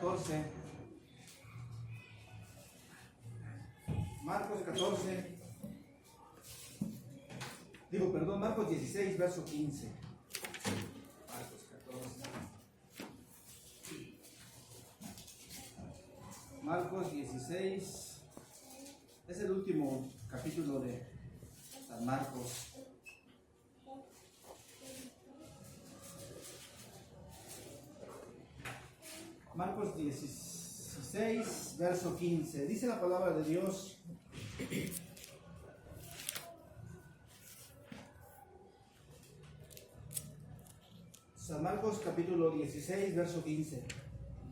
14. Marcos 16, verso 15. Marcos 14. Marcos 16. Es el último capítulo de San Marcos. Marcos 16, verso 15. Dice la palabra de Dios. San Marcos capítulo 16, verso 15.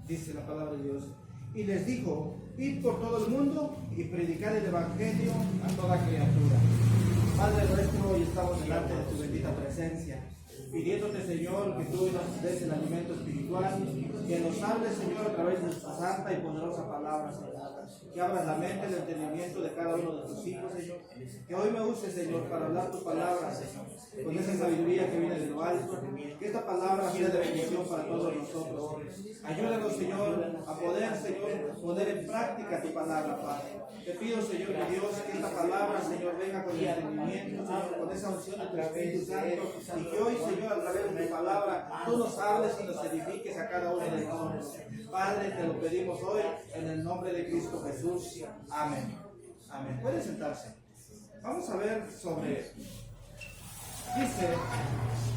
Dice la palabra de Dios. Y les dijo: id por todo el mundo y predicad el evangelio a toda criatura. Padre nuestro, hoy estamos delante de tu bendita presencia, pidiéndote, Señor, que tú nos des el alimento espiritual, que nos hables, Señor, a través de esta santa y poderosa palabra, Señor. Que abras la mente, el entendimiento de cada uno de tus hijos, Señor. Que hoy me uses, Señor, para hablar tu palabra, Señor, con esa sabiduría que viene de lo alto. Que esta palabra sea de bendición para todos nosotros. Ayúdanos, Señor, a poder, Señor, poner en práctica tu palabra, Padre. Te pido, Señor, que Dios, que esta palabra, Señor, venga con el entendimiento, Señor, con esa unción de tu Espíritu Santo, y que hoy, Señor, a través de tu palabra, tú nos hables y nos edifiques a cada uno de nosotros. Padre, te lo pedimos hoy en el nombre de Cristo Jesús. Amén. Amén. Pueden sentarse. Vamos a ver sobre, dice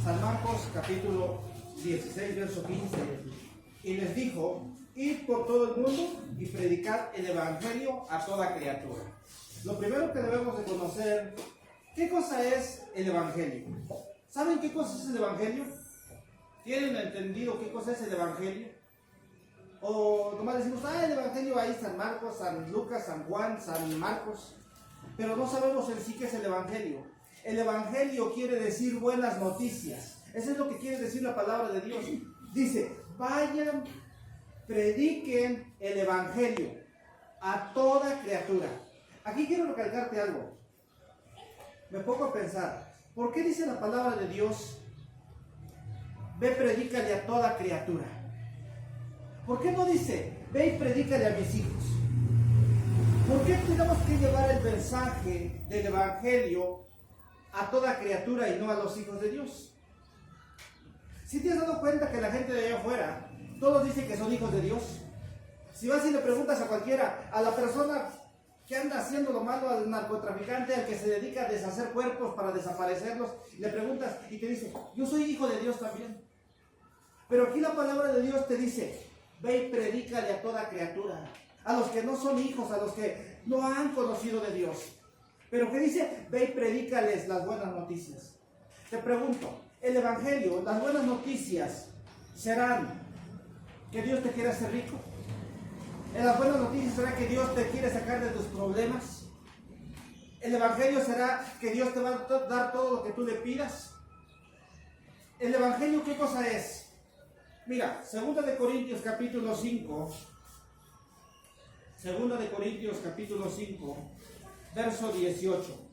San Marcos capítulo 16, verso 15, y les dijo: id por todo el mundo y predicad el evangelio a toda criatura. Lo primero que debemos de conocer, ¿qué cosa es el evangelio? ¿Saben qué cosa es el evangelio? ¿Tienen entendido qué cosa es el evangelio? O nomás decimos: el evangelio ahí, San Marcos, San Lucas, San Juan, San Marcos, pero no sabemos en sí qué es el evangelio. El evangelio quiere decir buenas noticias. Eso es lo que quiere decir la palabra de Dios. Dice: vayan, prediquen el evangelio a toda criatura. Aquí quiero recalcarte algo. Me pongo a pensar, ¿por qué dice la palabra de Dios: ve, predícale a toda criatura? ¿Por qué no dice: ve y predícale a mis hijos? ¿Por qué tenemos que llevar el mensaje del evangelio a toda criatura y no a los hijos de Dios? ¿Sí te has dado cuenta que la gente de allá afuera, todos dicen que son hijos de Dios? Si vas y le preguntas a cualquiera, a la persona que anda haciendo lo malo, al narcotraficante, al que se dedica a deshacer cuerpos para desaparecerlos, le preguntas y te dice: yo soy hijo de Dios también. Pero aquí la palabra de Dios te dice: ve y predícale a toda criatura, a los que no son hijos, a los que no han conocido de Dios. Pero ¿qué dice? Ve y predícales las buenas noticias. Te pregunto, el evangelio, las buenas noticias serán que Dios te quiere hacer rico. En las buenas noticias será que Dios te quiere sacar de tus problemas. El evangelio será que Dios te va a dar todo lo que tú le pidas. El evangelio, ¿qué cosa es? Mira, 2 de Corintios capítulo 5, 2 de Corintios capítulo 5, verso 18.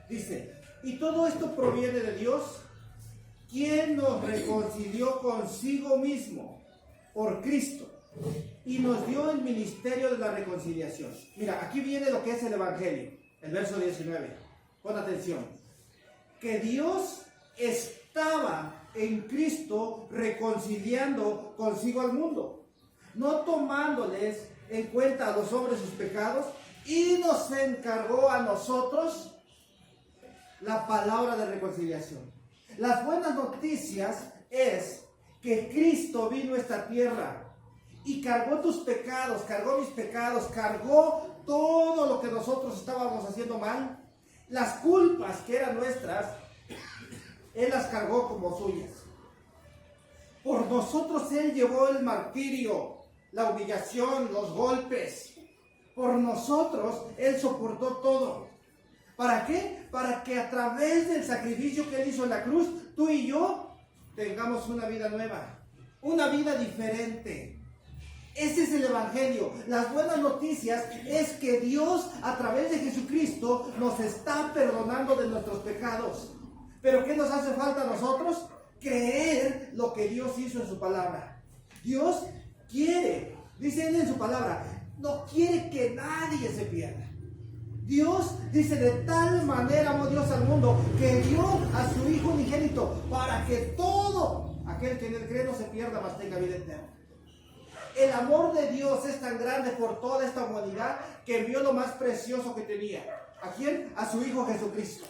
Dice: y todo esto proviene de Dios, quien nos reconcilió consigo mismo por Cristo y nos dio el ministerio de la reconciliación. Mira, aquí viene lo que es el evangelio, el verso 19. Pon atención. Que Dios estaba en Cristo reconciliando consigo al mundo, no tomándoles en cuenta a los hombres sus pecados, y nos encargó a nosotros la palabra de reconciliación. Las buenas noticias es que Cristo vino a esta tierra y cargó tus pecados, cargó mis pecados, cargó todo lo que nosotros estábamos haciendo mal. Las culpas que eran nuestras, Él las cargó como suyas. Por nosotros Él llevó el martirio, la humillación, los golpes. Por nosotros Él soportó todo. ¿Para qué? Para que a través del sacrificio que Él hizo en la cruz, tú y yo tengamos una vida nueva, una vida diferente. Ese es el evangelio. Las buenas noticias es que Dios, a través de Jesucristo, nos está perdonando de nuestros pecados. ¿Pero qué nos hace falta a nosotros? creer lo que Dios hizo en su palabra. Dios quiere, dice Él en su palabra, no quiere que nadie se pierda. Dios dice, de tal manera amó Dios al mundo que dio a su Hijo unigénito para que todo aquel que en Él cree no se pierda, mas tenga vida eterna. El amor de Dios es tan grande por toda esta humanidad que envió lo más precioso que tenía. ¿A quién? A su Hijo Jesucristo.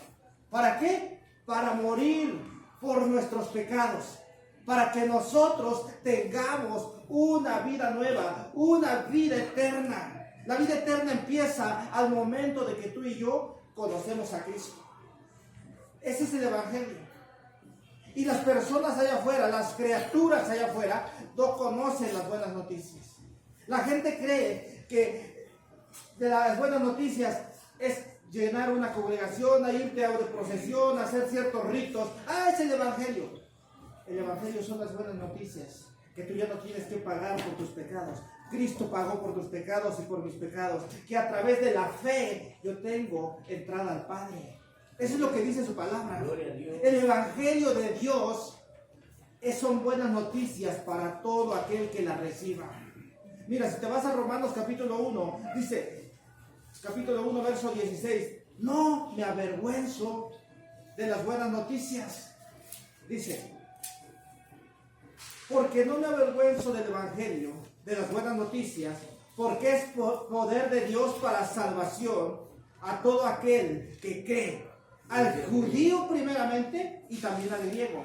¿Para qué? Para morir por nuestros pecados, para que nosotros tengamos una vida nueva, una vida eterna. La vida eterna empieza al momento de que tú y yo conocemos a Cristo. Ese es el Evangelio. Y las personas allá afuera, las criaturas allá afuera, no conocen las buenas noticias. La gente cree que de las buenas noticias es llenar una congregación, a irte a una procesión, a hacer ciertos ritos. Ah, es el Evangelio. El Evangelio son las buenas noticias, que tú ya no tienes que pagar por tus pecados. Cristo pagó por tus pecados y por mis pecados, que a través de la fe yo tengo entrada al Padre. Eso es lo que dice su palabra. El Evangelio de Dios son buenas noticias para todo aquel que la reciba. Mira, si te vas a Romanos capítulo 1, dice, capítulo 1, verso 16, no me avergüenzo de las buenas noticias. Dice, porque no me avergüenzo del Evangelio, de las buenas noticias, porque es poder de Dios para salvación a todo aquel que cree, al judío primeramente y también al griego.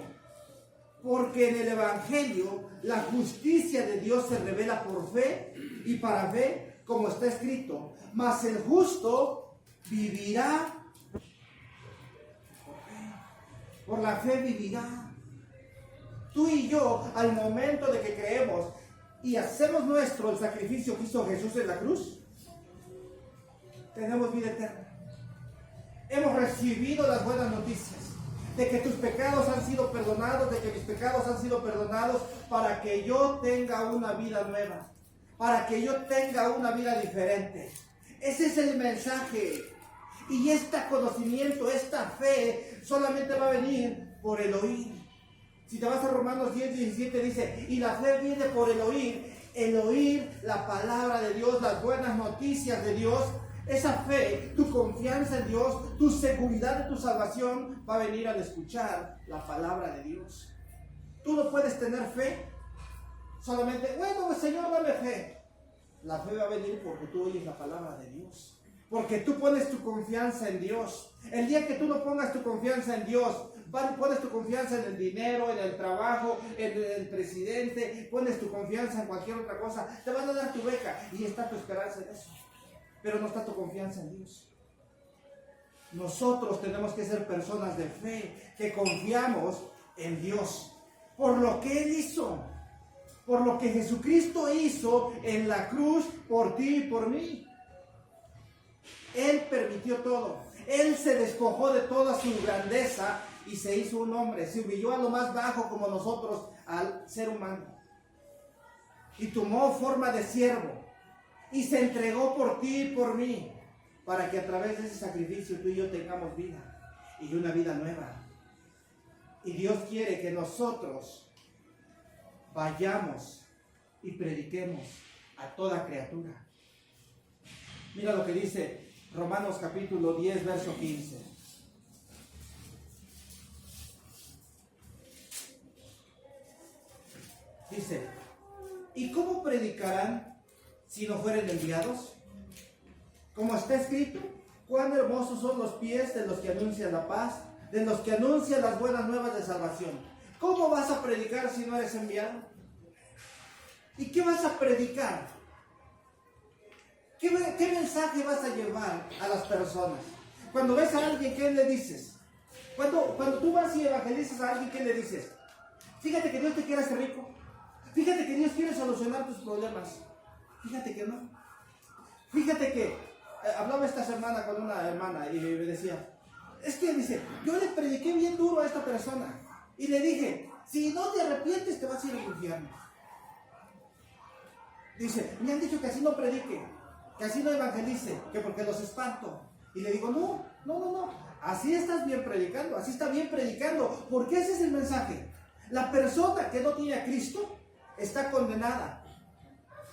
Porque en el Evangelio la justicia de Dios se revela por fe y para fe, como está escrito, mas el justo vivirá por la fe vivirá. Tú y yo, al momento de que creemos y hacemos nuestro el sacrificio que hizo Jesús en la cruz, tenemos vida eterna. Hemos recibido las buenas noticias de que tus pecados han sido perdonados, de que mis pecados han sido perdonados, para que yo tenga una vida nueva, para que yo tenga una vida diferente. Ese es el mensaje. Y este conocimiento, esta fe, solamente va a venir por el oír. Si te vas a Romanos 10, 17 dice, y la fe viene por el oír la palabra de Dios, las buenas noticias de Dios. Esa fe, tu confianza en Dios, tu seguridad de tu salvación va a venir al escuchar la palabra de Dios. Tú no puedes tener fe solamente, bueno, Señor, dame fe. La fe va a venir porque tú oyes la palabra de Dios, porque tú pones tu confianza en Dios. El día que tú no pongas tu confianza en Dios, pones tu confianza en el dinero, en el trabajo, en el presidente, pones tu confianza en cualquier otra cosa, te van a dar tu beca y está tu esperanza en eso, pero no está tu confianza en Dios. Nosotros tenemos que ser personas de fe, que confiamos en Dios, por lo que Él hizo, por lo que Jesucristo hizo en la cruz, por ti y por mí. Él permitió todo, Él se despojó de toda su grandeza y se hizo un hombre, se humilló a lo más bajo como nosotros, al ser humano, y tomó forma de siervo, y se entregó por ti y por mí, para que a través de ese sacrificio tú y yo tengamos vida, y una vida nueva. Y Dios quiere que nosotros vayamos y prediquemos a toda criatura. Mira lo que dice Romanos capítulo 10, verso 15. Dice, ¿y cómo predicarán si no fueren enviados? Como está escrito, cuán hermosos son los pies de los que anuncian la paz, de los que anuncian las buenas nuevas de salvación. ¿Cómo vas a predicar si no eres enviado? ¿Y qué vas a predicar? ¿Qué mensaje vas a llevar a las personas? Cuando ves a alguien, ¿qué le dices? Cuando tú vas y evangelizas a alguien, ¿qué le dices? Fíjate que Dios te quiere hacer rico. Fíjate que Dios quiere solucionar tus problemas. Fíjate que no. Fíjate que hablaba esta semana con una hermana y me decía, es que dice, yo le prediqué bien duro a esta persona y le dije, si no te arrepientes te vas a ir al infierno. Dice, me han dicho que así no predique, que así no evangelice, que porque los espanto. Y le digo, no, así estás bien predicando, así está bien predicando, porque ese es el mensaje. La persona que no tiene a Cristo está condenada.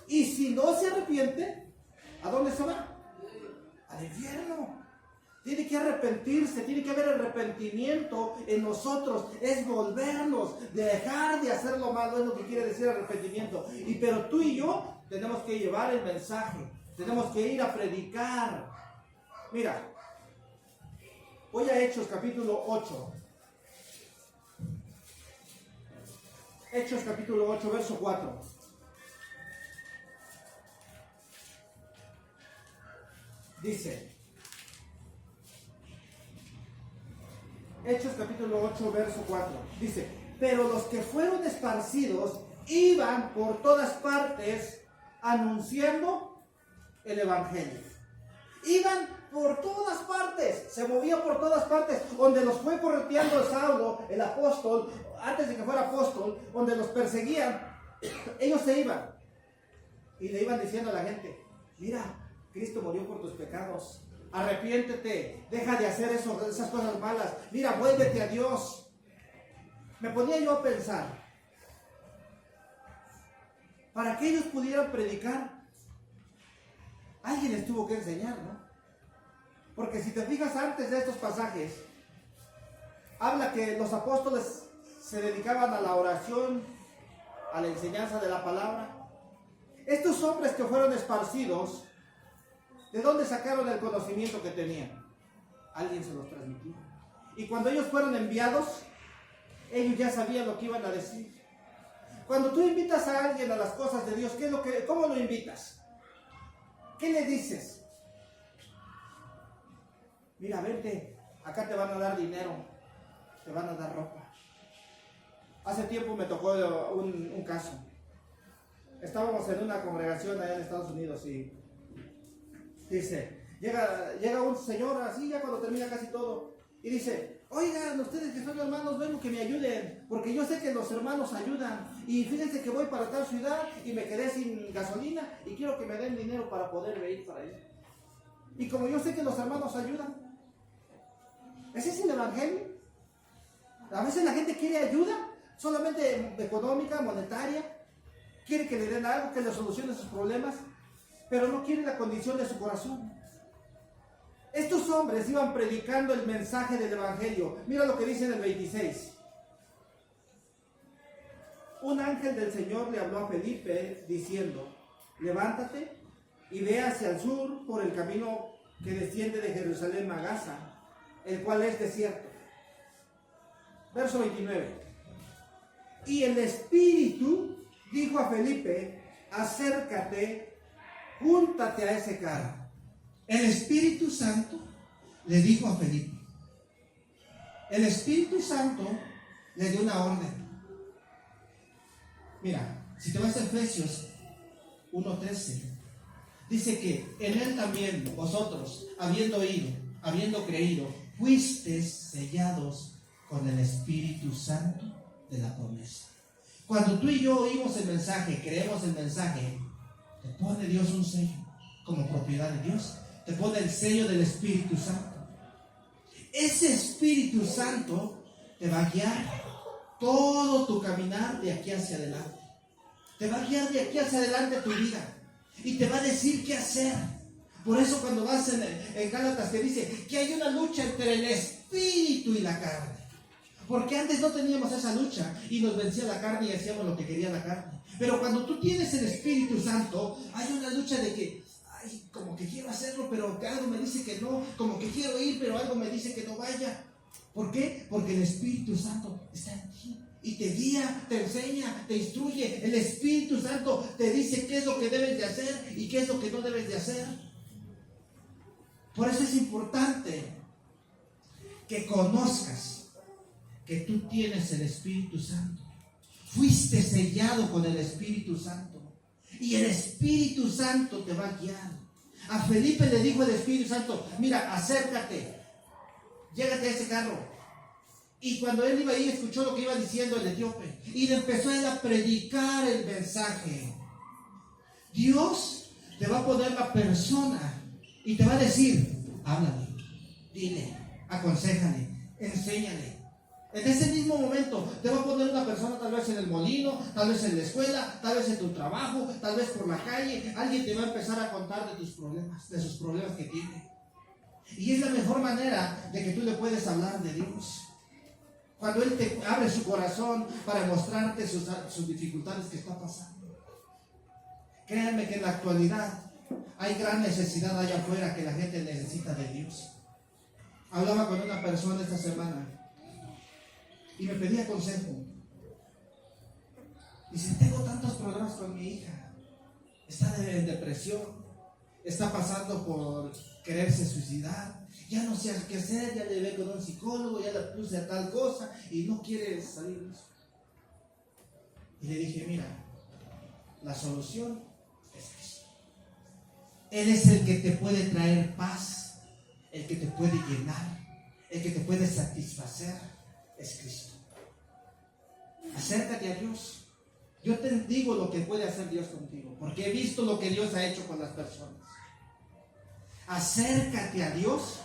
Y si no se arrepiente, ¿a dónde se va? Al infierno. Tiene que arrepentirse, tiene que haber arrepentimiento en nosotros. Es volvernos, dejar de hacer lo malo, es lo que quiere decir arrepentimiento. Pero tú y yo tenemos que llevar el mensaje, tenemos que ir a predicar. Mira, voy a Hechos capítulo 8. Hechos capítulo 8, verso 4. Dice, Hechos capítulo 8, verso 4. Dice, pero los que fueron esparcidos iban por todas partes anunciando el evangelio. Iban por todas partes, se movían por todas partes, donde los fue correteando Saulo, el apóstol, antes de que fuera apóstol, donde los perseguían, ellos se iban y le iban diciendo a la gente, mira, Cristo murió por tus pecados, arrepiéntete, deja de hacer esas cosas malas, mira, vuélvete a Dios. Me ponía yo a pensar, para que ellos pudieran predicar, alguien les tuvo que enseñar, ¿no? Porque si te fijas antes de estos pasajes, habla que los apóstoles se dedicaban a la oración, a la enseñanza de la palabra. Estos hombres que fueron esparcidos, ¿de dónde sacaron el conocimiento que tenían? Alguien se los transmitió. Y cuando ellos fueron enviados, ellos ya sabían lo que iban a decir. Cuando tú invitas a alguien a las cosas de Dios, ¿cómo lo invitas? ¿Qué le dices? Mira, vente, acá te van a dar dinero, te van a dar ropa. Hace tiempo me tocó un caso. Estábamos en una congregación allá en Estados Unidos y dice, llega un señor así ya cuando termina casi todo y dice, oigan, ustedes que son hermanos, vengo que me ayuden, porque yo sé que los hermanos ayudan y fíjense que voy para tal ciudad y me quedé sin gasolina y quiero que me den dinero para poder ir para allá. Y como yo sé que los hermanos ayudan, ¿ese es el evangelio? A veces la gente quiere ayuda, solamente económica, monetaria, quiere que le den algo, que le solucione sus problemas, pero no quiere la condición de su corazón. Estos hombres iban predicando el mensaje del evangelio. Mira lo que dice en el 26. Un ángel del Señor le habló a Felipe diciendo, levántate y ve hacia el sur por el camino que desciende de Jerusalén a Gaza, el cual es desierto. Verso 29. Y el Espíritu dijo a Felipe, acércate, júntate a ese carro. El Espíritu Santo le dijo a Felipe. El Espíritu Santo le dio una orden. Mira, si te vas a Efesios 1:13, dice que en él también vosotros, habiendo oído, habiendo creído, fuisteis sellados con el Espíritu Santo de la promesa. Cuando tú y yo oímos el mensaje, creemos el mensaje, te pone Dios un sello como propiedad de Dios. Te pone el sello del Espíritu Santo. Ese Espíritu Santo te va a guiar todo tu caminar de aquí hacia adelante. Te va a guiar de aquí hacia adelante tu vida y te va a decir qué hacer. Por eso cuando vas en Gálatas te dice que hay una lucha entre el Espíritu y la carne. Porque antes no teníamos esa lucha y nos vencía la carne y hacíamos lo que quería la carne. Pero cuando tú tienes el Espíritu Santo, hay una lucha de que como que quiero hacerlo, pero algo me dice que no, como que quiero ir, pero algo me dice que no vaya. ¿Por qué? Porque el Espíritu Santo está en ti y te guía, te enseña, te instruye. El Espíritu Santo te dice qué es lo que debes de hacer y qué es lo que no debes de hacer. Por eso es importante que conozcas que tú tienes el Espíritu Santo. Fuiste sellado con el Espíritu Santo. Y el Espíritu Santo te va a guiar. A Felipe le dijo el Espíritu Santo, mira, acércate, llégate a ese carro. Y cuando él iba ahí, escuchó lo que iba diciendo el etíope. Y le empezó a él a predicar el mensaje. Dios te va a poner la persona y te va a decir, háblale, dile, aconséjale, enséñale. En ese mismo momento te va a poner una persona tal vez en el molino, tal vez en la escuela, tal vez en tu trabajo, tal vez por la calle. Alguien te va a empezar a contar de tus problemas, de sus problemas que tiene. Y es la mejor manera de que tú le puedes hablar de Dios. Cuando Él te abre su corazón para mostrarte sus dificultades que está pasando. Créanme que en la actualidad hay gran necesidad allá afuera que la gente necesita de Dios. Hablaba con una persona esta semana y me pedía consejo. Dice, tengo tantos problemas con mi hija. Está en depresión. Está pasando por quererse suicidar. Ya no sé qué hacer. Ya le ve con un psicólogo. Ya le puse a tal cosa. Y no quiere salir de eso. Y le dije, mira, la solución es Cristo. Él es el que te puede traer paz. El que te puede llenar. El que te puede satisfacer. Es Cristo. Acércate a Dios. Yo te digo lo que puede hacer Dios contigo, porque he visto lo que Dios ha hecho con las personas. Acércate a Dios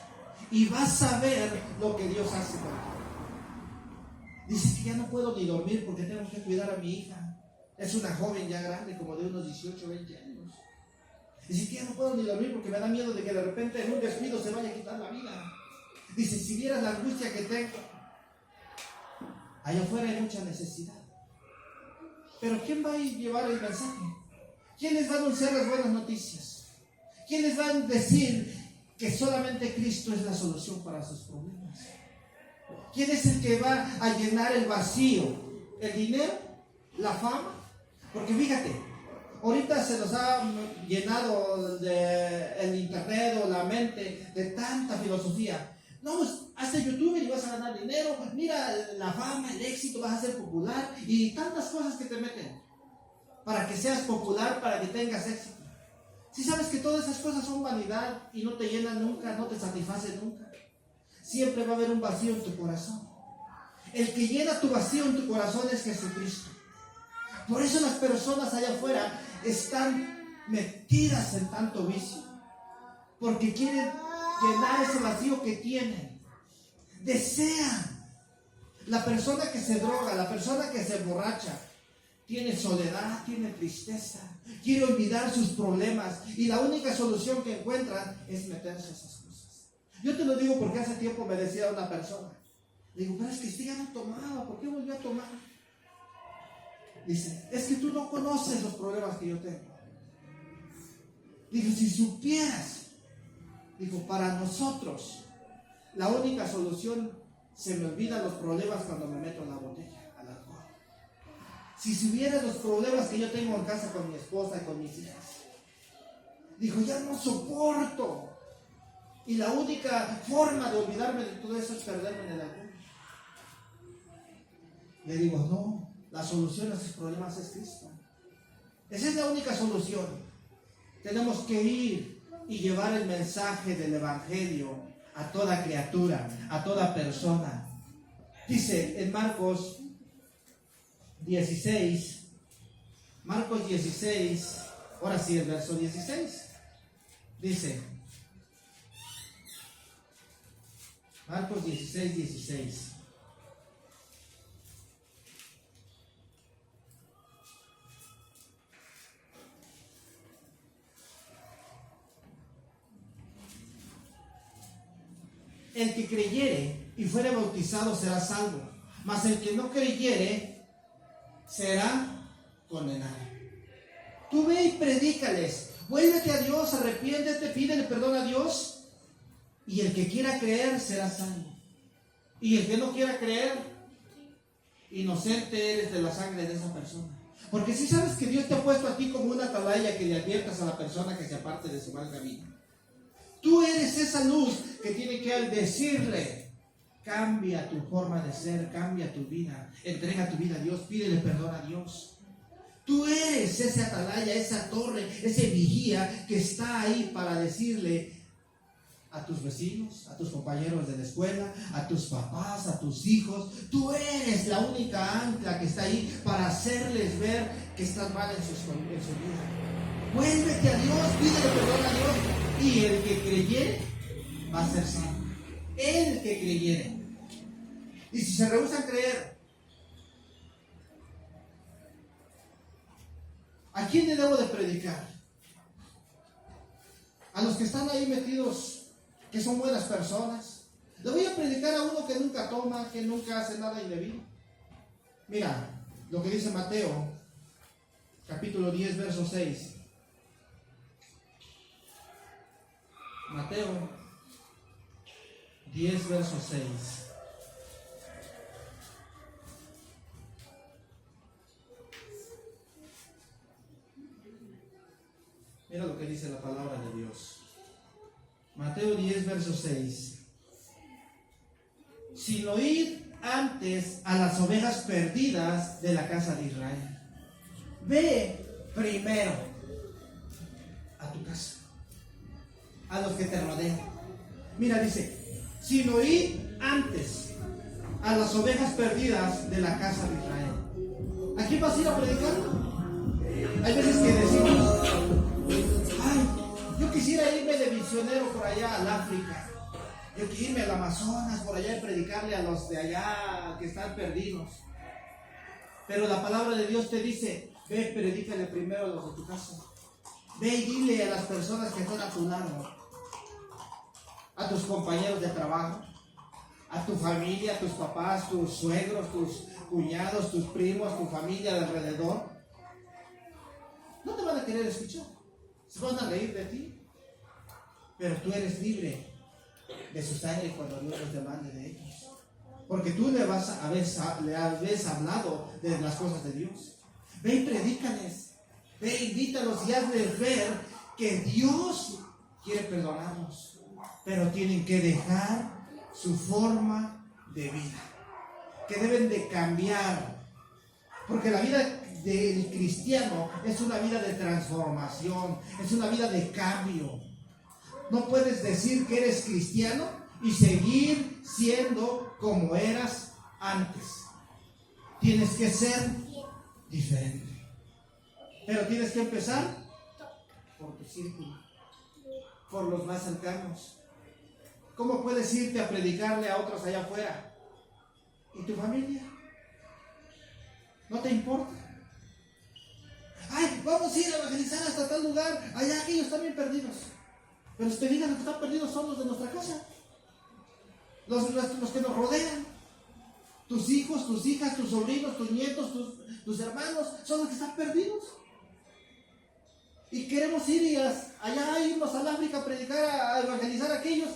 y vas a ver lo que Dios hace contigo. Dice que ya no puedo ni dormir porque tengo que cuidar a mi hija. Es una joven ya grande, como de unos 18, 20 años. Dice que ya no puedo ni dormir porque me da miedo de que de repente en un descuido se vaya a quitar la vida. Dice, si vieras la angustia que tengo. Allá afuera hay mucha necesidad. Pero ¿quién va a llevar el mensaje? ¿Quién les va a anunciar las buenas noticias? ¿Quién les va a decir que solamente Cristo es la solución para sus problemas? ¿Quién es el que va a llenar el vacío? ¿El dinero? ¿La fama? Porque fíjate, ahorita se nos ha llenado el internet o la mente de tanta filosofía. No, pues hazte youtuber y vas a ganar dinero. Mira la fama, el éxito, vas a ser popular y tantas cosas que te meten para que seas popular, para que tengas éxito. Si sabes que todas esas cosas son vanidad y no te llenan nunca, no te satisfacen nunca. Siempre va a haber un vacío en tu corazón. El que llena tu vacío en tu corazón es Jesucristo. Por eso las personas allá afuera están metidas en tanto vicio, porque quieren llenar ese vacío que tienen. Desean. La persona que se droga, la persona que se emborracha, tiene soledad, tiene tristeza, quiere olvidar sus problemas y la única solución que encuentran es meterse a esas cosas. Yo te lo digo porque hace tiempo me decía una persona, le digo, pero es que usted ya no tomaba, ¿por qué volvió a tomar? Dice, es que tú no conoces los problemas que yo tengo. Dijo, si supieras. Dijo, para nosotros, la única solución, se me olvidan los problemas cuando me meto en la botella, al alcohol. Si supieras los problemas que yo tengo en casa con mi esposa y con mis hijas. Dijo, ya no soporto. Y la única forma de olvidarme de todo eso es perderme en el alcohol. Le digo, no, la solución a esos problemas es Cristo. Esa es la única solución. Tenemos que ir y llevar el mensaje del Evangelio a toda criatura, a toda persona. Dice en Marcos 16, ahora sí el verso 16, dice, Marcos 16. El que creyere y fuere bautizado será salvo, mas el que no creyere será condenado. Tú ve y predícales, vuélvete a Dios, arrepiéntete, pídele perdón a Dios, y el que quiera creer será salvo. Y el que no quiera creer, inocente eres de la sangre de esa persona. Porque si sabes que Dios te ha puesto a ti como una atalaya que le adviertas a la persona que se aparte de su mal camino. Tú eres esa luz que tiene que decirle, cambia tu forma de ser, cambia tu vida, entrega tu vida a Dios, pídele perdón a Dios. Tú eres ese atalaya, esa torre, ese vigía que está ahí para decirle a tus vecinos, a tus compañeros de la escuela, a tus papás, a tus hijos, tú eres la única ancla que está ahí para hacerles ver que están mal en su vida. Vuélvete a Dios, pídele perdón a Dios. Y el que creyere va a ser salvo. El que creyere. Y si se rehúsan a creer, ¿a quién le debo de predicar? A los que están ahí metidos, que son buenas personas. Le voy a predicar a uno que nunca toma, que nunca hace nada indebido. Mira lo que dice Mateo, capítulo 10, verso 6. Mateo 10, verso 6. Mira lo que dice la palabra de Dios. Mateo 10, verso 6. Sino id antes a las ovejas perdidas de la casa de Israel. Ve primero a tu casa, a los que te rodean. Mira, dice, sino id antes a las ovejas perdidas de la casa de Israel. ¿A quién vas a ir a predicar? Hay veces que decimos, ay, yo quisiera irme de misionero por allá al África. Yo quiero irme al Amazonas por allá y predicarle a los de allá que están perdidos. Pero la palabra de Dios te dice, ve, predícale primero a los de tu casa. Ve y dile a las personas que están a tu lado, a tus compañeros de trabajo, a tu familia, a tus papás, tus suegros, tus cuñados, tus primos, tu familia de alrededor. No te van a querer escuchar, se van a reír de ti, pero tú eres libre de su sangre cuando Dios los demande de ellos, porque tú le habéis hablado de las cosas de Dios. Ve y predícales, ve, invítalos y hazles ver que Dios quiere perdonarnos, pero tienen que dejar su forma de vida, que deben de cambiar, porque la vida del cristiano es una vida de transformación, es una vida de cambio. No puedes decir que eres cristiano y seguir siendo como eras antes. Tienes que ser diferente. Pero tienes que empezar por tu círculo, por los más cercanos. ¿Cómo puedes irte a predicarle a otros allá afuera? ¿Y tu familia? ¿No te importa? Ay, vamos a ir a evangelizar hasta tal lugar, allá aquellos están bien perdidos. Pero si te digan que están perdidos son los de nuestra casa, los que nos rodean. Tus hijos, tus hijas, tus sobrinos, tus nietos, tus hermanos son los que están perdidos. Y queremos ir allá, irnos al África a predicar, a evangelizar a aquellos.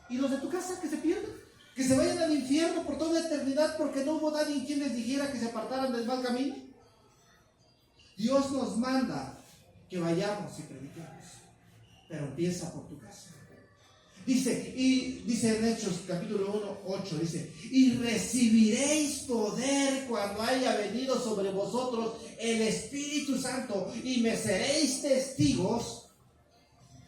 Y los de tu casa que se pierden, que se vayan al infierno por toda la eternidad porque no hubo nadie quien les dijera que se apartaran del mal camino. Dios nos manda que vayamos y prediquemos, pero empieza por tu casa. Dice en Hechos capítulo 1, 8, dice, y recibiréis poder cuando haya venido sobre vosotros el Espíritu Santo, y me seréis testigos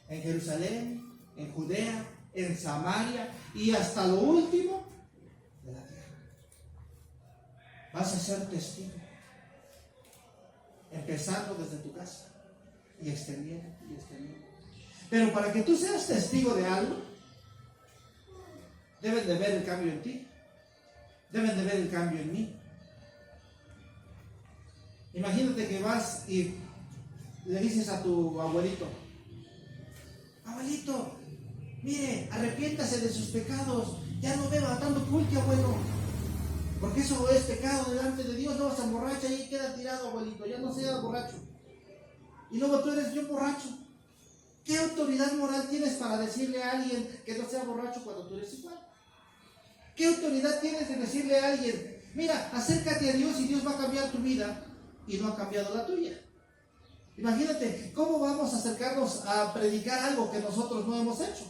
en Jerusalén, en Judea, en Samaria y hasta lo último de la tierra. Vas a ser testigo, empezando desde tu casa y extendiendo y extendiendo. Pero para que tú seas testigo de algo, deben de ver el cambio en ti, deben de ver el cambio en mí. Imagínate que vas y le dices a tu abuelito, abuelito, mire, arrepiéntase de sus pecados, ya no beba tanto pulque, abuelo, porque eso es pecado delante de Dios. No se emborracha y queda tirado, abuelito, ya no sea borracho. Y luego tú eres yo borracho. ¿Qué autoridad moral tienes para decirle a alguien que no sea borracho cuando tú eres igual? ¿Qué autoridad tienes de decirle a alguien, mira, acércate a Dios y Dios va a cambiar tu vida, y no ha cambiado la tuya? Imagínate, ¿cómo vamos a acercarnos a predicar algo que nosotros no hemos hecho?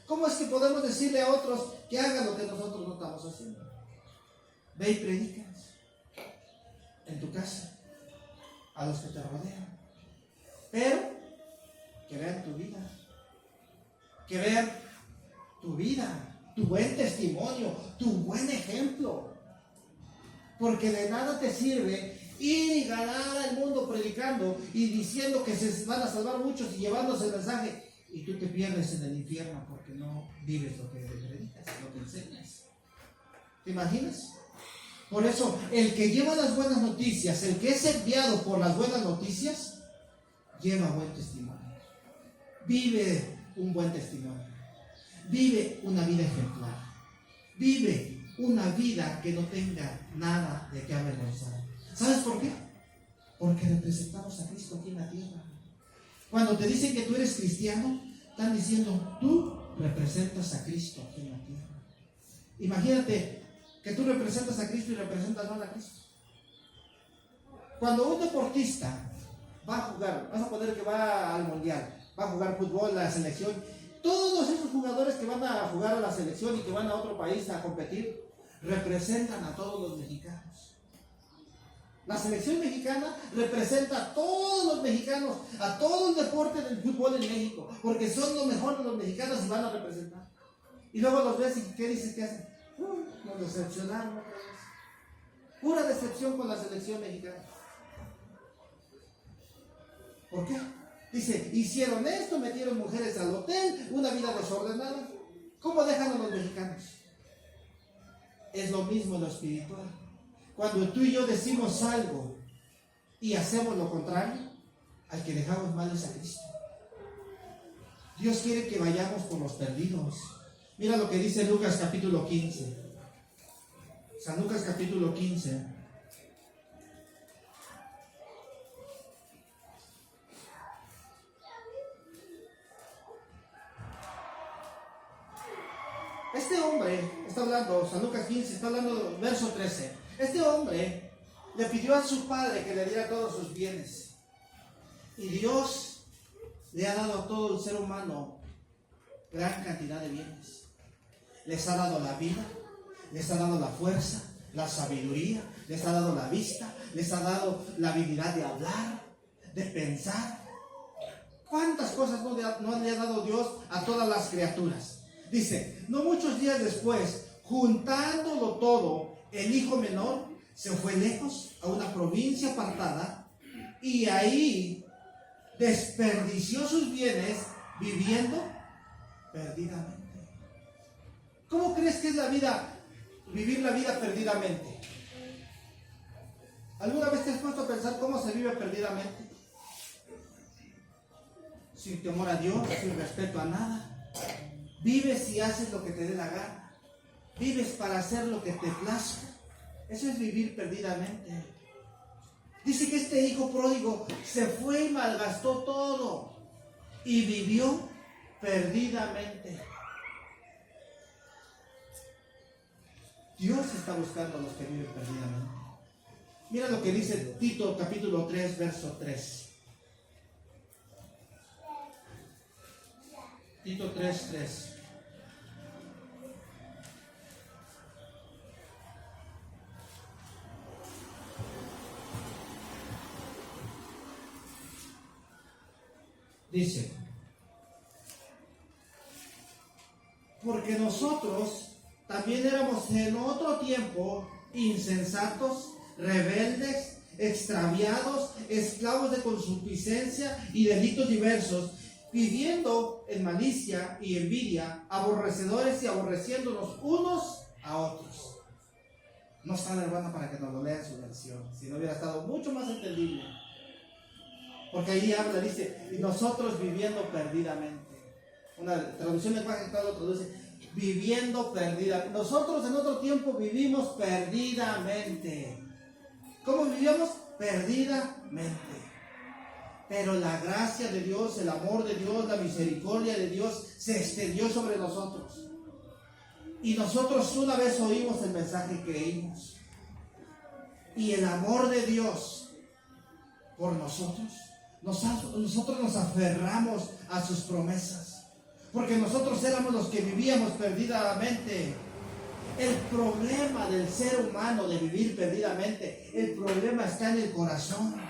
¿Cómo es que podemos decirle a otros que hagan lo que nosotros no estamos haciendo? Ve y predícanos en tu casa, a los que te rodean, pero que vean tu vida, que vean tu vida, tu buen testimonio, tu buen ejemplo, porque de nada te sirve ir y ganar el mundo predicando y diciendo que se van a salvar muchos y llevándose el mensaje, y tú te pierdes en el infierno porque no vives lo que predicas, lo que enseñas. ¿Te imaginas? Por eso, el que lleva las buenas noticias, el que es enviado por las buenas noticias, lleva buen testimonio. Vive un buen testimonio. Vive una vida ejemplar. Vive una vida que no tenga nada de qué avergonzar. ¿Sabes por qué? Porque representamos a Cristo aquí en la tierra. Cuando te dicen que tú eres cristiano, están diciendo, tú representas a Cristo aquí en la tierra. Imagínate que tú representas a Cristo y representas mal a Cristo. Cuando un deportista va a jugar, vas a poner que va al mundial, va a jugar fútbol, la selección, todos esos jugadores que van a jugar a la selección y que van a otro país a competir, representan a todos los mexicanos. La selección mexicana representa a todos los mexicanos, a todo el deporte del fútbol en México, porque son los mejores los mexicanos y van a representar. Y luego los ves y ¿qué dices que hacen? Nos decepcionaron otra vez. Pura decepción con la selección mexicana. ¿Por qué? Dice, hicieron esto, metieron mujeres al hotel, una vida desordenada. ¿Cómo dejan a los mexicanos? Es lo mismo en lo espiritual. Cuando tú y yo decimos algo y hacemos lo contrario, al que dejamos mal es a Cristo. Dios quiere que vayamos por los perdidos. Mira lo que dice Lucas capítulo 15. San Lucas capítulo 15. Este hombre, está hablando, San Lucas 15, está hablando, verso 13. Este hombre le pidió a su padre que le diera todos sus bienes. Y Dios le ha dado a todo el ser humano gran cantidad de bienes. Les ha dado la vida, les ha dado la fuerza, la sabiduría, les ha dado la vista, les ha dado la habilidad de hablar, de pensar. ¿Cuántas cosas no le ha dado Dios a todas las criaturas? Dice, no muchos días después, juntándolo todo, el hijo menor se fue lejos a una provincia apartada y ahí desperdició sus bienes viviendo perdidamente. ¿Cómo crees que es la vida, vivir la vida perdidamente? ¿Alguna vez te has puesto a pensar cómo se vive perdidamente? Sin temor a Dios, sin respeto a nada. Vives y haces lo que te dé la gana. Vives para hacer lo que te plazca. Eso es vivir perdidamente. Dice que este hijo pródigo se fue y malgastó todo y vivió perdidamente. Dios está buscando a los que viven perdidamente. Mira lo que dice Tito capítulo 3, verso 3. Tito 3, 3. Dice, porque nosotros también éramos en otro tiempo insensatos, rebeldes, extraviados, esclavos de concupiscencia y delitos diversos, viviendo en malicia y envidia, aborrecedores y aborreciéndonos unos a otros. No está la hermana para que nos lo lea en su versión, si no hubiera estado mucho más entendible. Porque ahí habla, dice, y nosotros viviendo perdidamente. Una traducción del lenguaje actual lo traduce, viviendo perdidamente. Nosotros en otro tiempo vivimos perdidamente. ¿Cómo vivíamos? Perdidamente. Pero la gracia de Dios, el amor de Dios, la misericordia de Dios se extendió sobre nosotros. Y nosotros una vez oímos el mensaje y creímos. Y el amor de Dios por nosotros nos aferramos a sus promesas, porque nosotros éramos los que vivíamos perdidamente. El problema del ser humano de vivir perdidamente, el problema está en el corazón,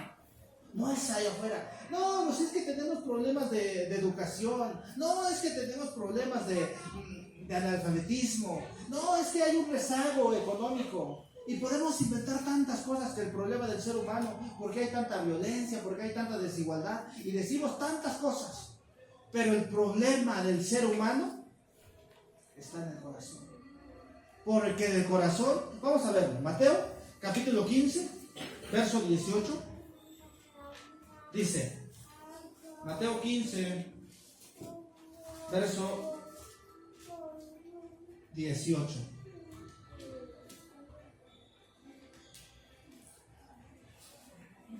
no es allá afuera. No, pues es que tenemos problemas de educación, no, es que tenemos problemas de analfabetismo, no, es que hay un rezago económico. Y podemos inventar tantas cosas que el problema del ser humano, porque hay tanta violencia, porque hay tanta desigualdad, y decimos tantas cosas. Pero el problema del ser humano está en el corazón. Porque del corazón, vamos a ver, Mateo capítulo 15, verso 18, dice, Mateo 15, verso 18.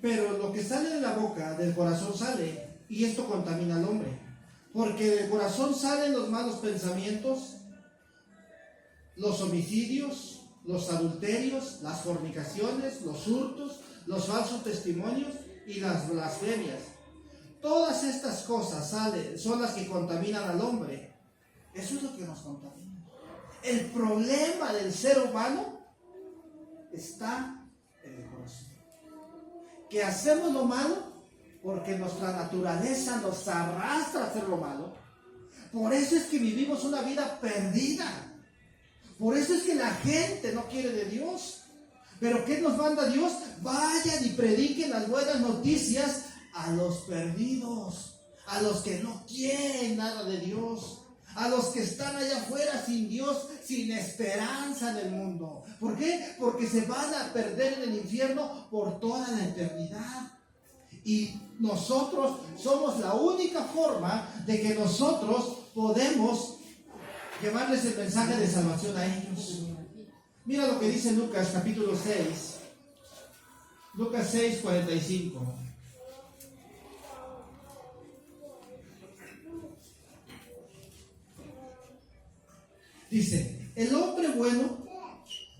Pero lo que sale de la boca, del corazón sale, y esto contamina al hombre. Porque del corazón salen los malos pensamientos, los homicidios, los adulterios, las fornicaciones, los hurtos, los falsos testimonios y las blasfemias. Todas estas cosas son las que contaminan al hombre. Eso es lo que nos contamina. El problema del ser humano está en el corazón. Que hacemos lo malo porque nuestra naturaleza nos arrastra a hacer lo malo. Por eso es que vivimos una vida perdida. Por eso es que la gente no quiere de Dios. Pero ¿qué nos manda Dios? Vayan y prediquen las buenas noticias a los perdidos, a los que no quieren nada de Dios, a los que están allá afuera sin Dios, sin esperanza en el mundo. ¿Por qué? Porque se van a perder en el infierno por toda la eternidad. Y nosotros somos la única forma de que nosotros podemos llevarles el mensaje de salvación a ellos. Mira lo que dice Lucas capítulo 6. Lucas 6, 45. Dice, el hombre bueno,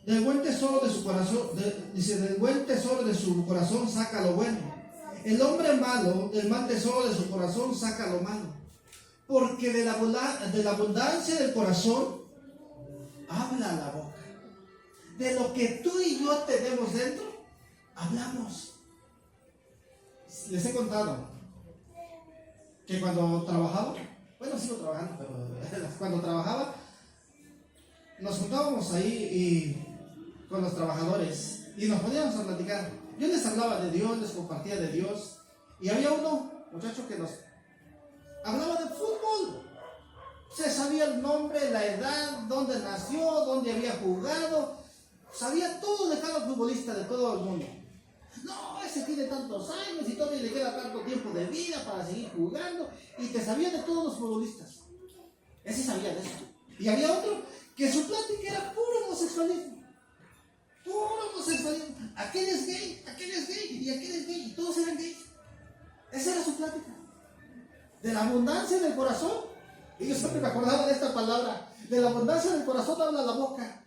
del buen tesoro de su corazón, del buen tesoro de su corazón saca lo bueno. El hombre malo, del mal tesoro de su corazón saca lo malo. Porque de la abundancia del corazón habla la boca. De lo que tú y yo tenemos dentro, hablamos. Les he contado que cuando trabajaba, bueno, sigo trabajando, pero cuando trabajaba, nos juntábamos ahí con los trabajadores y nos poníamos a platicar. Yo les hablaba de Dios, les compartía de Dios. Y había muchacho que nos hablaba de fútbol. Se sabía el nombre, la edad, dónde nació, dónde había jugado. Sabía todo de cada futbolista de todo el mundo. No, ese tiene tantos años y todavía le queda tanto tiempo de vida para seguir jugando. Y te sabía de todos los futbolistas. Ese sabía de eso. Y había otro que su plática era puro homosexualismo. Puro homosexualismo. Aquel es gay, y aquel es gay. Y todos eran gays. Esa era su plática. De la abundancia del corazón. Y yo siempre me acordaba de esta palabra. De la abundancia del corazón habla la boca.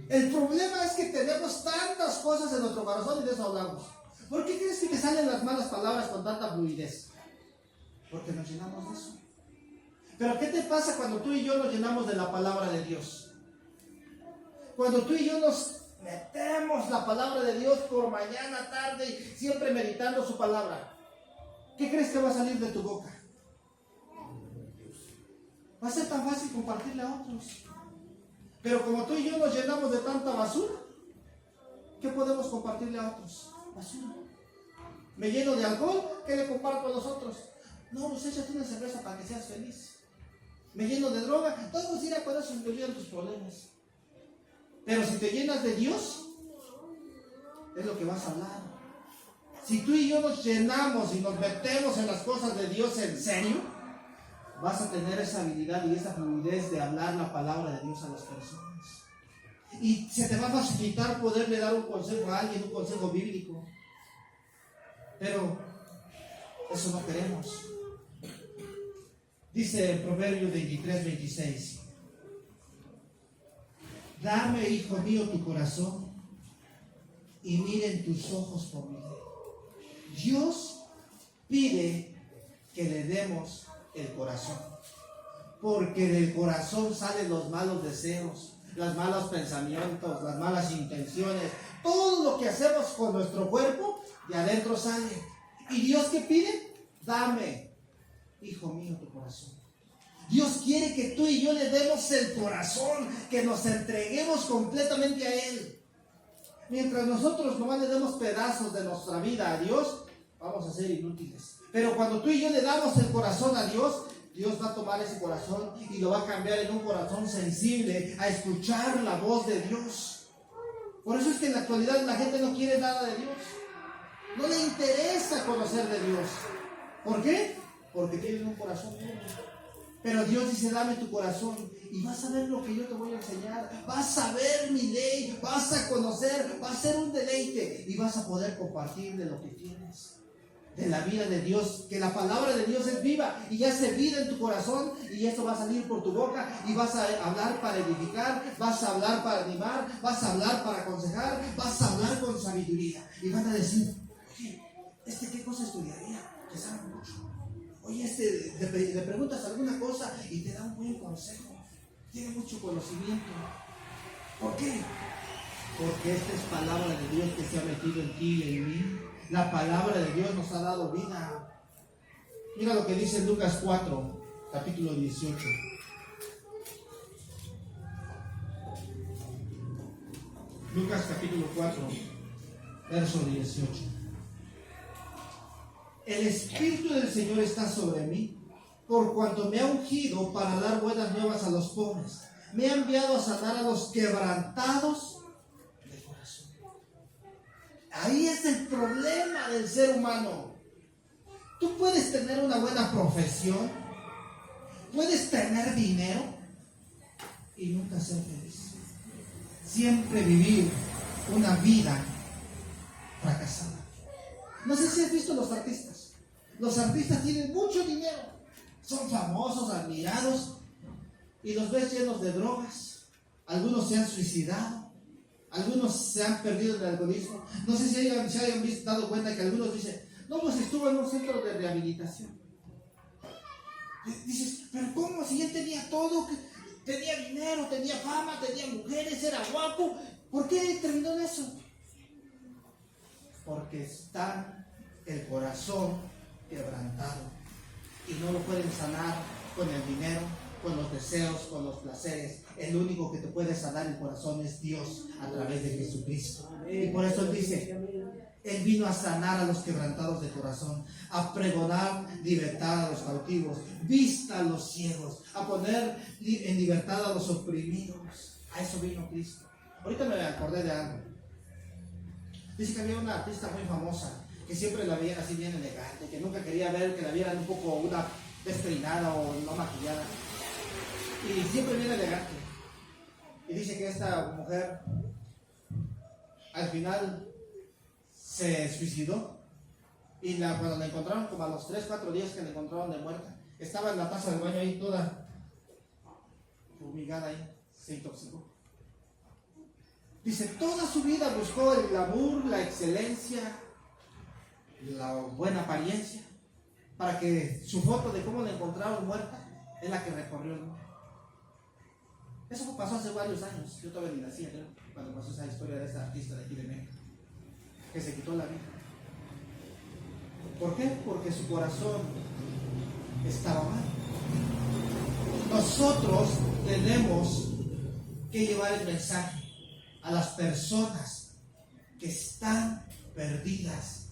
El problema es que tenemos tantas cosas en nuestro corazón y de eso hablamos. ¿Por qué crees que salen las malas palabras con tanta fluidez? Porque nos llenamos de eso. Pero ¿qué te pasa cuando tú y yo nos llenamos de la palabra de Dios? Cuando tú y yo nos metemos la palabra de Dios por mañana, tarde y siempre meditando su palabra, ¿qué crees que va a salir de tu boca? Va a ser tan fácil compartirle a otros. Pero como tú y yo nos llenamos de tanta basura, ¿qué podemos compartirle a otros? Basura. Me lleno de alcohol, ¿qué le comparto a los otros? No, pues échate una cerveza para que seas feliz. Me lleno de droga, todos ir a con eso se olvidan tus problemas. Pero si te llenas de Dios, es lo que vas a hablar. Si tú y yo nos llenamos y nos metemos en las cosas de Dios en serio, vas a tener esa habilidad y esa fluidez de hablar la palabra de Dios a las personas. Y se te va a facilitar poderle dar un consejo a alguien, un consejo bíblico. Pero eso no queremos. Dice el Proverbio 23, 26. Dame, hijo mío, tu corazón y miren tus ojos por mí. Dios pide que le demos el corazón, porque del corazón salen los malos deseos, los malos pensamientos, las malas intenciones, todo lo que hacemos con nuestro cuerpo de adentro sale. ¿Y Dios qué pide? Dame, hijo mío, tu corazón. Dios quiere que tú y yo le demos el corazón, que nos entreguemos completamente a Él. Mientras nosotros nomás le demos pedazos de nuestra vida a Dios, vamos a ser inútiles. Pero cuando tú y yo le damos el corazón a Dios, Dios va a tomar ese corazón y lo va a cambiar en un corazón sensible a escuchar la voz de Dios. Por eso es que en la actualidad la gente no quiere nada de Dios. No le interesa conocer de Dios. ¿Por qué? Porque tienen un corazón duro. Pero Dios dice, dame tu corazón y vas a ver lo que yo te voy a enseñar. Vas a ver mi ley, vas a conocer, va a ser un deleite y vas a poder compartir de lo que tienes. De la vida de Dios, que la palabra de Dios es viva y hace vida en tu corazón, y eso va a salir por tu boca y vas a hablar para edificar, vas a hablar para animar, vas a hablar para aconsejar, vas a hablar con sabiduría y van a decir, oye, ¿qué cosa estudiaría? Que sabe mucho. Oye, le preguntas alguna cosa y te da un buen consejo, tiene mucho conocimiento. ¿Por qué? Porque esta es palabra de Dios que se ha metido en ti y en mí. La palabra de Dios nos ha dado vida. Mira lo que dice Lucas 4, capítulo 18. Lucas capítulo 4, verso 18. El Espíritu del Señor está sobre mí, por cuanto me ha ungido para dar buenas nuevas a los pobres. Me ha enviado a sanar a los quebrantados de corazón. Ahí es el problema del ser humano. Tú puedes tener una buena profesión, puedes tener dinero y nunca ser feliz. Siempre vivir una vida fracasada. No sé si has visto los artistas. Los artistas tienen mucho dinero, son famosos, admirados, y los ves llenos de drogas. Algunos se han suicidado, algunos se han perdido en el alcoholismo. No sé si se hayan dado cuenta que algunos dicen, no, pues estuvo en un centro de rehabilitación. Dices, pero ¿cómo? Si él tenía todo, tenía dinero, tenía fama, tenía mujeres, era guapo, ¿por qué terminó en eso? Porque está el corazón quebrantado y no lo pueden sanar con el dinero, con los deseos, con los placeres. El único que te puede sanar el corazón es Dios a través de Jesucristo. Y por eso Él dice, Él vino a sanar a los quebrantados de corazón, a pregonar libertad a los cautivos, vista a los ciegos, a poner en libertad a los oprimidos. A eso vino Cristo. Ahorita me acordé de algo. Dice que había una artista muy famosa que siempre la veían así bien elegante, que nunca quería ver que la vieran un poco una despeinada o no maquillada, y siempre bien elegante. Y dice que esta mujer al final se suicidó, y cuando la encontraron, como a los 3-4 días que la encontraron de muerta, estaba en la taza del baño ahí toda fumigada ahí, se intoxicó. Dice, toda su vida buscó el glamour, la excelencia, la buena apariencia, para que su foto de cómo la encontraron muerta es la que recorrió el mundo. Eso pasó hace varios años. Yo todavía ni nacía, creo, cuando pasó esa historia de esta artista de aquí de México, que se quitó la vida. ¿Por qué? Porque su corazón estaba mal. Nosotros tenemos que llevar el mensaje a las personas que están perdidas,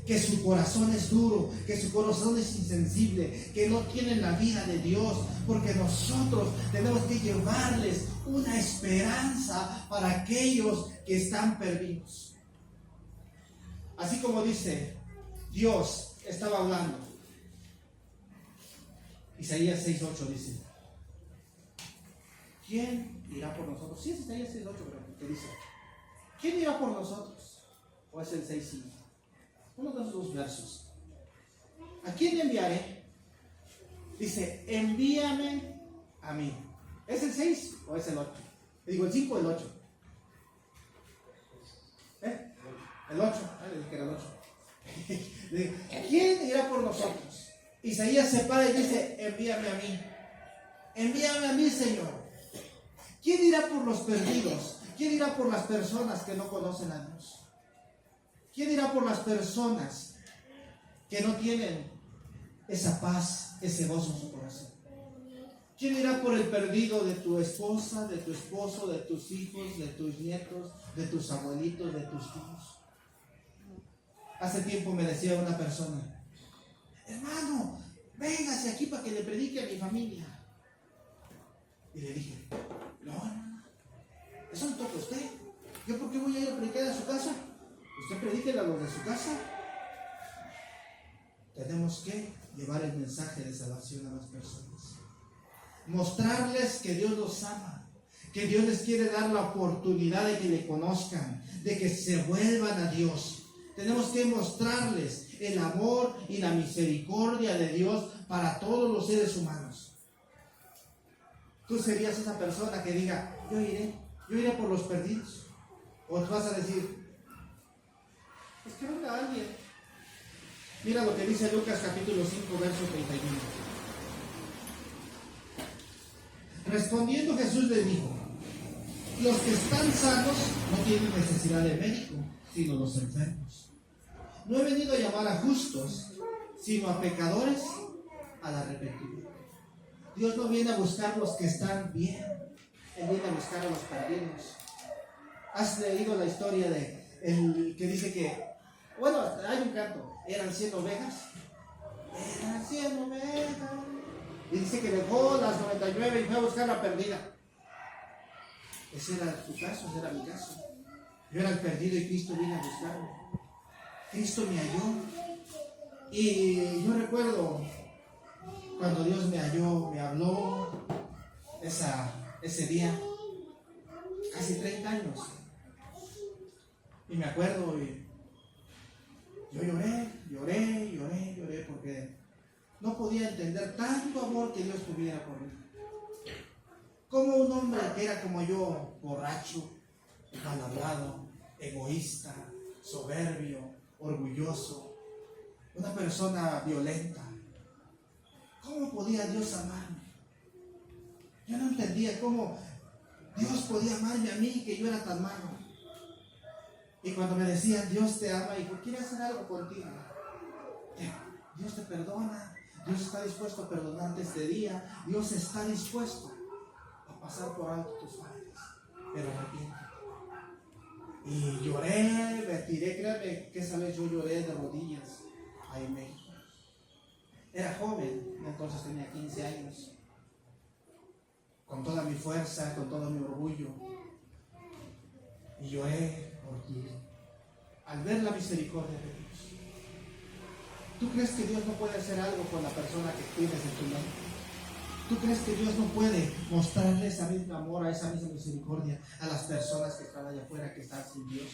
que su corazón es duro, que su corazón es insensible, que no tienen la vida de Dios, porque nosotros tenemos que llevarles una esperanza para aquellos que están perdidos. Así como dice, Dios estaba hablando. Isaías 6:8 dice, ¿quién irá por nosotros? Sí, es Isaías 6:8, pero que dice, ¿quién irá por nosotros? O es el 6:5. Uno de esos dos versos. ¿A quién enviaré? Dice, envíame a mí. ¿Es el 6 o es el 8? Digo, el 5 o el 8. El 8. Le dije que era el 8. ¿Quién irá por nosotros? Isaías se para y dice, envíame a mí. Envíame a mí, Señor. ¿Quién irá por los perdidos? ¿Quién irá por las personas que no conocen a Dios? ¿Quién irá por las personas que no tienen esa paz, ese gozo en su corazón? ¿Quién irá por el perdido de tu esposa, de tu esposo, de tus hijos, de tus nietos, de tus abuelitos, de tus tíos? Hace tiempo me decía una persona, hermano, véngase aquí para que le predique a mi familia. Y le dije, no, eso no toca a usted. ¿Yo por qué voy a ir a predicar a su casa? Usted predíquele a los de su casa. Tenemos que llevar el mensaje de salvación a las personas. Mostrarles que Dios los ama, que Dios les quiere dar la oportunidad de que le conozcan, de que se vuelvan a Dios. Tenemos que mostrarles el amor y la misericordia de Dios para todos los seres humanos. Tú serías esa persona que diga, yo iré por los perdidos. O tú vas a decir, es que venga alguien. Mira lo que dice Lucas capítulo 5, verso 31. Respondiendo Jesús le dijo, los que están sanos no tienen necesidad de médico, sino los enfermos. No he venido a llamar a justos, sino a pecadores al arrepentimiento. Dios no viene a buscar los que están bien, Él viene a buscar a los perdidos. ¿Has leído la historia de el que dice que, bueno, hay un canto, eran 100 ovejas? Eran 100 ovejas. Y dice que dejó las 99 y fue a buscar la perdida. Ese era tu caso, ese era mi caso. Yo era el perdido y Cristo vino a buscarme. Cristo me halló. Y yo recuerdo cuando Dios me halló, me habló ese día, hace 30 años. Y me acuerdo, y yo lloré porque no podía entender tanto amor que Dios tuviera por mí. Como un hombre que era como yo, borracho, mal hablado, egoísta, soberbio, orgulloso, una persona violenta, ¿cómo podía Dios amarme? Yo no entendía cómo Dios podía amarme a mí, que yo era tan malo. Y cuando me decían, Dios te ama y quiere hacer algo contigo, Dios te perdona, Dios está dispuesto a perdonarte este día, Dios está dispuesto a pasar por alto tus fallas, pero arrepiéntete. Y lloré, me tiré, créanme que esa vez yo lloré de rodillas ahí en México. Era joven, entonces tenía 15 años, con toda mi fuerza, con todo mi orgullo, y lloré por ti, al ver la misericordia de Dios. ¿Tú crees que Dios no puede hacer algo con la persona que tienes en tu mente? ¿Tú crees que Dios no puede mostrarle ese mismo amor, a esa misma misericordia a las personas que están allá afuera, que están sin Dios,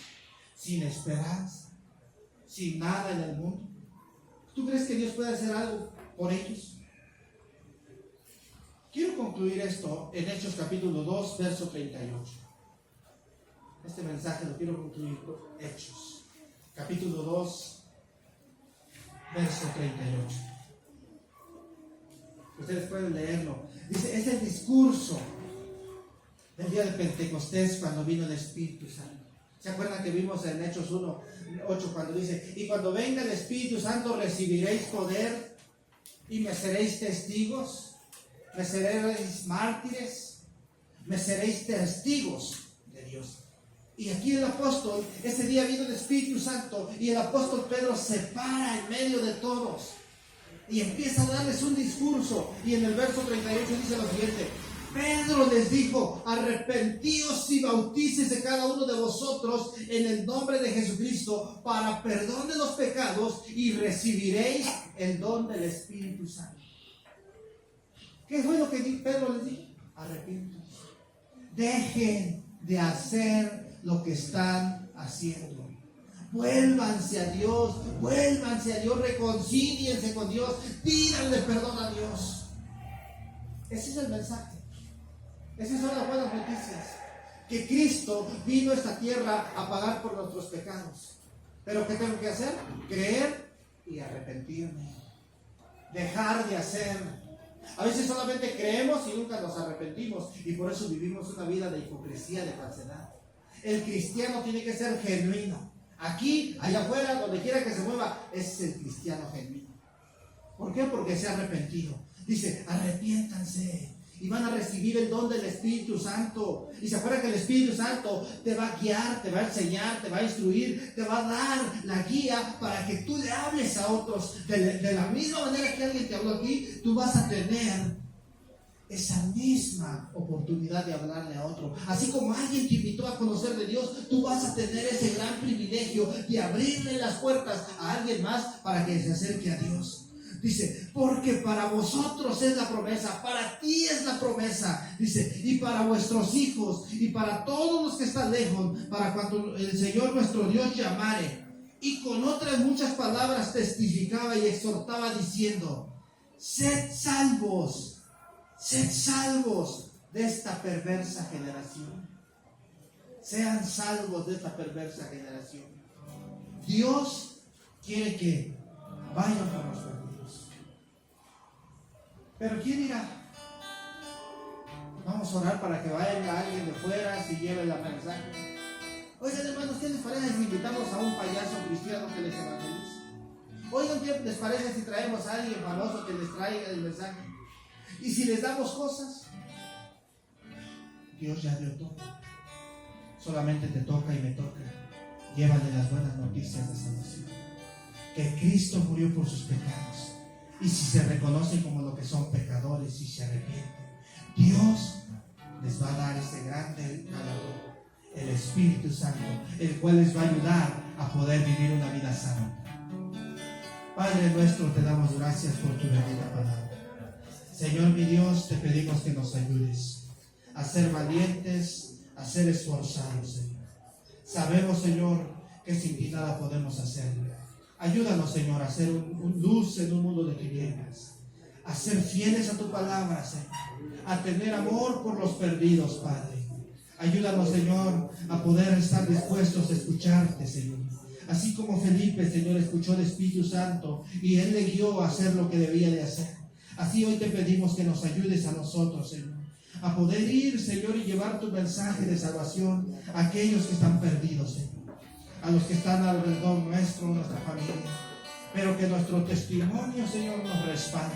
sin esperanza, sin nada en el mundo? ¿Tú crees que Dios puede hacer algo por ellos? Quiero concluir esto en Hechos capítulo 2, verso 38. Este mensaje lo quiero concluir por Hechos, capítulo 2, verso 38. Ustedes pueden leerlo. Dice, es el discurso del día de Pentecostés cuando vino el Espíritu Santo. ¿Se acuerdan que vimos en Hechos 1, 8 cuando dice, y cuando venga el Espíritu Santo recibiréis poder y me seréis testigos, me seréis mártires, me seréis testigos de Dios? Y aquí el apóstol, ese día vino el Espíritu Santo y el apóstol Pedro se para en medio de todos y empieza a darles un discurso. Y en el verso 38 dice lo siguiente: Pedro les dijo, arrepentíos y bautícese cada uno de vosotros en el nombre de Jesucristo para perdón de los pecados y recibiréis el don del Espíritu Santo. ¿Qué fue lo que Pedro les dijo? Arrepiéntanse. Dejen de hacer lo que están haciendo. Vuélvanse a Dios, reconcíliense con Dios, pídanle perdón a Dios. Ese es el mensaje. Esas son las buenas noticias. Que Cristo vino a esta tierra a pagar por nuestros pecados. Pero ¿qué tengo que hacer? Creer y arrepentirme. Dejar de hacer. A veces solamente creemos y nunca nos arrepentimos. Y por eso vivimos una vida de hipocresía, de falsedad. El cristiano tiene que ser genuino. Aquí, allá afuera, donde quiera que se mueva, es el cristiano genuino. ¿Por qué? Porque se ha arrepentido. Dice, arrepiéntanse y van a recibir el don del Espíritu Santo. Y se acuerda que el Espíritu Santo te va a guiar, te va a enseñar, te va a instruir, te va a dar la guía para que tú le hables a otros. De la misma manera que alguien te habló aquí, tú vas a tener esa misma oportunidad de hablarle a otro. Así como alguien te invitó a conocer de Dios, tú vas a tener ese gran privilegio de abrirle las puertas a alguien más para que se acerque a Dios. Dice, porque para vosotros es la promesa, para ti es la promesa. Dice, y para vuestros hijos, y para todos los que están lejos, para cuando el Señor nuestro Dios llamare. Y con otras muchas palabras testificaba y exhortaba diciendo, sed salvos de esta perversa generación. Sean salvos de esta perversa generación. Dios quiere que vayan por los perdidos. Pero ¿quién irá? Vamos a orar para que vaya alguien de fuera si lleve la mensaje. Oigan, hermanos, ¿qué les parece si invitamos a un payaso cristiano que les evangelice? Oigan, ¿qué les parece si traemos a alguien famoso que les traiga el mensaje? Y si les damos cosas, Dios ya dio todo. Solamente te toca y me toca. Llévale las buenas noticias de salvación. Que Cristo murió por sus pecados. Y si se reconocen como lo que son pecadores y se arrepienten, Dios les va a dar ese grande galardón, el Espíritu Santo, el cual les va a ayudar a poder vivir una vida santa. Padre nuestro, te damos gracias por tu bendita palabra. Señor mi Dios, te pedimos que nos ayudes a ser valientes, a ser esforzados, Señor. Sabemos, Señor, que sin ti nada podemos hacer. Ayúdanos, Señor, a ser luz en un mundo de tinieblas, a ser fieles a tu palabra, Señor, a tener amor por los perdidos, Padre. Ayúdanos, Señor, a poder estar dispuestos a escucharte, Señor. Así como Felipe, Señor, escuchó el Espíritu Santo y él le guió a hacer lo que debía de hacer. Así hoy te pedimos que nos ayudes a nosotros, Señor, a poder ir, Señor, y llevar tu mensaje de salvación a aquellos que están perdidos, Señor, a los que están alrededor nuestro, nuestra familia, pero que nuestro testimonio, Señor, nos respalde,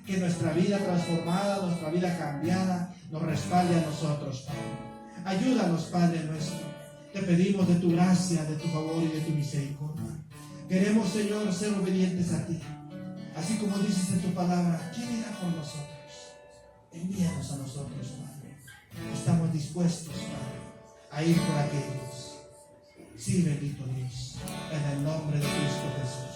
que nuestra vida transformada, nuestra vida cambiada, nos respalde a nosotros, Padre. Ayúdanos, Padre nuestro, te pedimos de tu gracia, de tu favor y de tu misericordia. Queremos, Señor, ser obedientes a ti, así como dices en tu palabra. ¿Quién irá por nosotros? Envíanos a nosotros, Padre. Estamos dispuestos, Padre, a ir por aquellos. Sí, bendito Dios, en el nombre de Cristo Jesús.